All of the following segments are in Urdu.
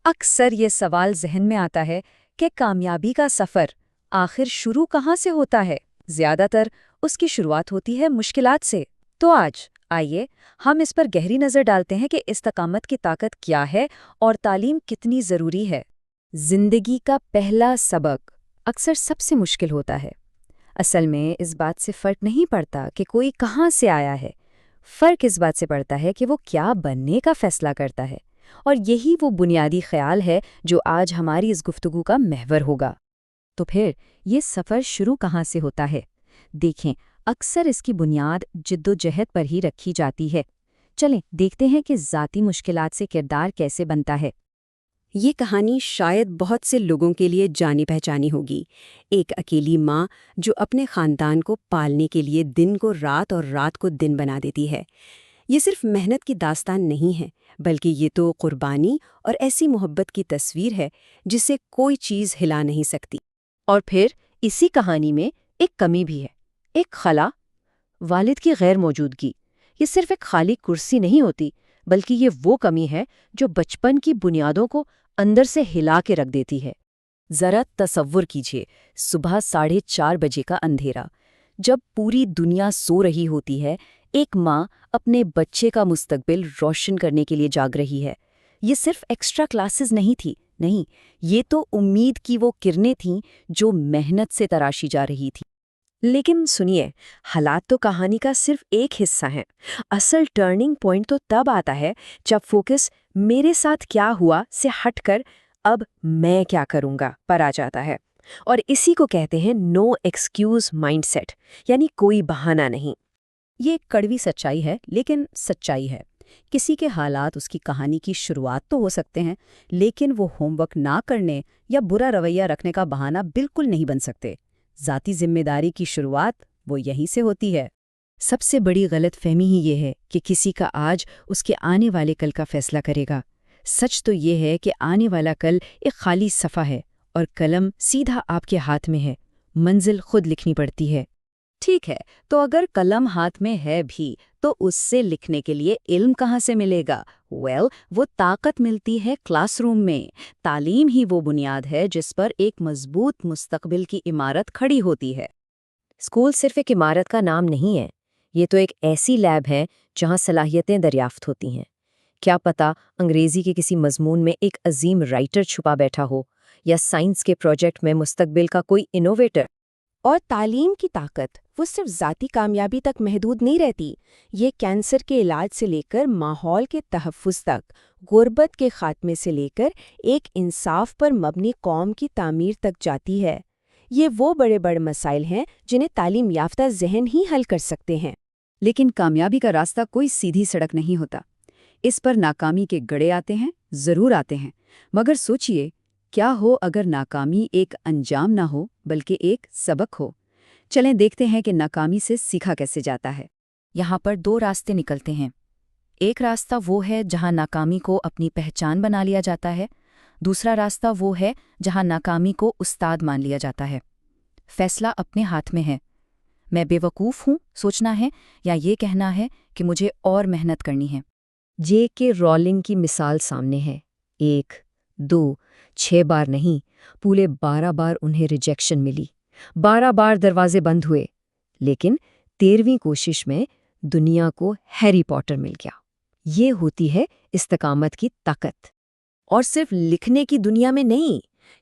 اکثر یہ سوال ذہن میں آتا ہے کہ کامیابی کا سفر آخر شروع کہاں سے ہوتا ہے؟ زیادہ تر اس کی شروعات ہوتی ہے مشکلات سے۔ تو آج آئیے ہم اس پر گہری نظر ڈالتے ہیں کہ استقامت کی طاقت کیا ہے اور تعلیم کتنی ضروری ہے۔ زندگی کا پہلا سبق اکثر سب سے مشکل ہوتا ہے۔ اصل میں اس بات سے فرق نہیں پڑتا کہ کوئی کہاں سے آیا ہے، فرق اس بات سے پڑتا ہے کہ وہ کیا بننے کا فیصلہ کرتا ہے، اور یہی وہ بنیادی خیال ہے جو آج ہماری اس گفتگو کا محور ہوگا۔ تو پھر یہ سفر شروع کہاں سے ہوتا ہے؟ دیکھیں، اکثر اس کی بنیاد جد و جہد پر ہی رکھی جاتی ہے۔ چلیں دیکھتے ہیں کہ ذاتی مشکلات سے کردار کیسے بنتا ہے۔ یہ کہانی شاید بہت سے لوگوں کے لیے جانی پہچانی ہوگی۔ ایک اکیلی ماں جو اپنے خاندان کو پالنے کے لیے دن کو رات اور رات کو دن بنا دیتی ہے۔ یہ صرف محنت کی داستان نہیں ہے، بلکہ یہ تو قربانی اور ایسی محبت کی تصویر ہے جسے کوئی چیز ہلا نہیں سکتی۔ اور پھر اسی کہانی میں ایک کمی بھی ہے، ایک خلا، والد کی غیر موجودگی۔ یہ صرف ایک خالی کرسی نہیں ہوتی، بلکہ یہ وہ کمی ہے جو بچپن کی بنیادوں کو اندر سے ہلا کے رکھ دیتی ہے۔ ذرا تصور کیجئے، صبح 4:30 بجے کا اندھیرا، جب پوری دنیا سو رہی ہوتی ہے، ایک ماں اپنے بچے کا مستقبل روشن کرنے کے لیے جاگ رہی ہے۔ یہ صرف ایکسٹرا کلاسز نہیں تھی، نہیں، یہ تو امید کی وہ کرنیں تھیں جو محنت سے تراشی جا رہی تھی۔ لیکن سنیے، حالات تو کہانی کا صرف ایک حصہ ہیں۔ اصل ٹرننگ پوائنٹ تو تب آتا ہے جب فوکس میرے ساتھ کیا ہوا سے ہٹ کر اب میں کیا کروں گا پر آ جاتا ہے۔ اور اسی کو کہتے ہیں نو ایکسکیوز مائنڈ سیٹ، یعنی کوئی بہانہ نہیں۔ یہ ایک کڑوی سچائی ہے، لیکن سچائی ہے۔ کسی کے حالات اس کی کہانی کی شروعات تو ہو سکتے ہیں، لیکن وہ ہوم ورک نہ کرنے یا برا رویہ رکھنے کا بہانہ بالکل نہیں بن سکتے۔ ذاتی ذمہ داری کی شروعات وہ یہیں سے ہوتی ہے۔ سب سے بڑی غلط فہمی ہی یہ ہے کہ کسی کا آج اس کے آنے والے کل کا فیصلہ کرے گا۔ سچ تو یہ ہے کہ آنے والا کل ایک خالی صفحہ ہے اور قلم سیدھا آپ کے ہاتھ میں ہے، منزل خود لکھنی پڑتی ہے۔ ٹھیک ہے، تو اگر قلم ہاتھ میں ہے بھی تو اس سے لکھنے کے لیے علم کہاں سے ملے گا؟ وہ طاقت ملتی ہے کلاس روم میں۔ تعلیم ہی وہ بنیاد ہے جس پر ایک مضبوط مستقبل کی عمارت کھڑی ہوتی ہے۔ اسکول صرف ایک عمارت کا نام نہیں ہے، یہ تو ایک ایسی لیب ہے جہاں صلاحیتیں دریافت ہوتی ہیں۔ کیا پتہ انگریزی کے کسی مضمون میں ایک عظیم رائٹر چھپا بیٹھا ہو، یا سائنس کے پروجیکٹ میں مستقبل کا کوئی انوویٹر۔ اور تعلیم کی طاقت وہ صرف ذاتی کامیابی تک محدود نہیں رہتی، یہ کینسر کے علاج سے لے کر ماحول کے تحفظ تک، غربت کے خاتمے سے لے کر ایک انصاف پر مبنی قوم کی تعمیر تک جاتی ہے۔ یہ وہ بڑے بڑے مسائل ہیں جنہیں تعلیم یافتہ ذہن ہی حل کر سکتے ہیں۔ لیکن کامیابی کا راستہ کوئی سیدھی سڑک نہیں ہوتا، اس پر ناکامی کے گڑھے آتے ہیں، ضرور آتے ہیں۔ مگر سوچئے، کیا ہو اگر ناکامی ایک انجام نہ ہو بلکہ ایک سبق ہو؟ چلیں دیکھتے ہیں کہ ناکامی سے سیکھا کیسے جاتا ہے۔ یہاں پر 2 راستے نکلتے ہیں۔ ایک راستہ وہ ہے جہاں ناکامی کو اپنی پہچان بنا لیا جاتا ہے، دوسرا راستہ وہ ہے جہاں ناکامی کو استاد مان لیا جاتا ہے۔ فیصلہ اپنے ہاتھ میں ہے، میں بے وقوف ہوں سوچنا ہے، یا یہ کہنا ہے کہ مجھے اور محنت کرنی ہے۔ جے کے رولنگ کی مثال سامنے ہے۔ 1، 2، 6 بار نہیں، پورے 12 بار انہیں ریجیکشن ملی، 12 بار دروازے بند ہوئے، لیکن 13ویں کوشش میں دنیا کو ہیری پوٹر مل گیا۔ یہ ہوتی ہے استقامت کی طاقت۔ اور صرف لکھنے کی دنیا میں نہیں،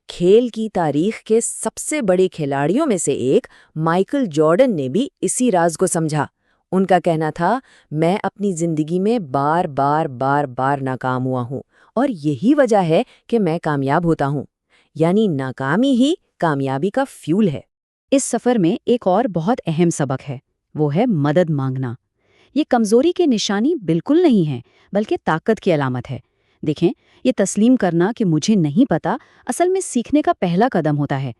کھیل کی تاریخ کے سب سے بڑے کھلاڑیوں میں سے ایک مائیکل جارڈن نے بھی اسی راز کو سمجھا۔ ان کا کہنا تھا، میں اپنی زندگی میں بار بار ناکام ہوا ہوں، اور یہی وجہ ہے کہ میں کامیاب ہوتا ہوں۔ یعنی ناکامی ہی کامیابی کا فیول ہے۔ اس سفر میں ایک اور بہت اہم سبق ہے، وہ ہے مدد مانگنا۔ یہ کمزوری کی نشانی بالکل نہیں ہے، بلکہ طاقت کی علامت ہے۔ دیکھیں، یہ تسلیم کرنا کہ مجھے نہیں پتا، اصل میں سیکھنے کا پہلا قدم ہوتا ہے۔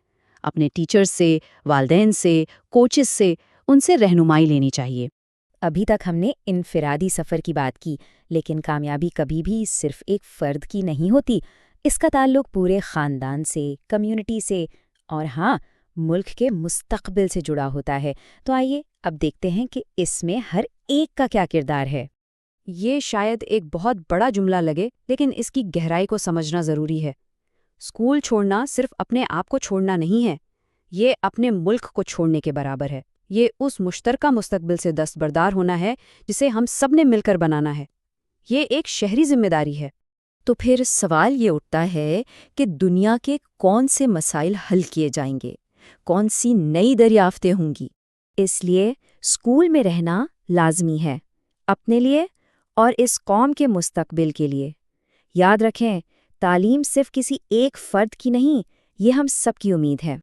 اپنے ٹیچرز سے، والدین سے، کوچز سے، ان سے رہنمائی لینی چاہیے۔ ابھی تک ہم نے انفرادی سفر کی بات کی، لیکن کامیابی کبھی بھی صرف ایک فرد کی نہیں ہوتی۔ اس کا تعلق پورے خاندان سے، کمیونٹی سے، اور ہاں، ملک کے مستقبل سے جڑا ہوتا ہے۔ تو آئیے اب دیکھتے ہیں کہ اس میں ہر ایک کا کیا کردار ہے۔ یہ شاید ایک بہت بڑا جملہ لگے، لیکن اس کی گہرائی کو سمجھنا ضروری ہے۔ اسکول چھوڑنا صرف اپنے آپ کو چھوڑنا نہیں ہے، یہ اپنے ملک کو چھوڑنے کے برابر ہے۔ یہ اس مشترکہ مستقبل سے دستبردار ہونا ہے جسے ہم سب نے مل کر بنانا ہے۔ یہ ایک شہری ذمہ داری ہے۔ تو پھر سوال یہ اٹھتا ہے کہ دنیا کے کون سے مسائل حل کیے جائیں گے، کون سی نئی دریافتیں ہوں گی؟ اس لیے اسکول میں رہنا لازمی ہے، اپنے لیے اور اس قوم کے مستقبل کے لیے۔ یاد رکھیں، تعلیم صرف کسی ایک فرد کی نہیں، یہ ہم سب کی امید ہے۔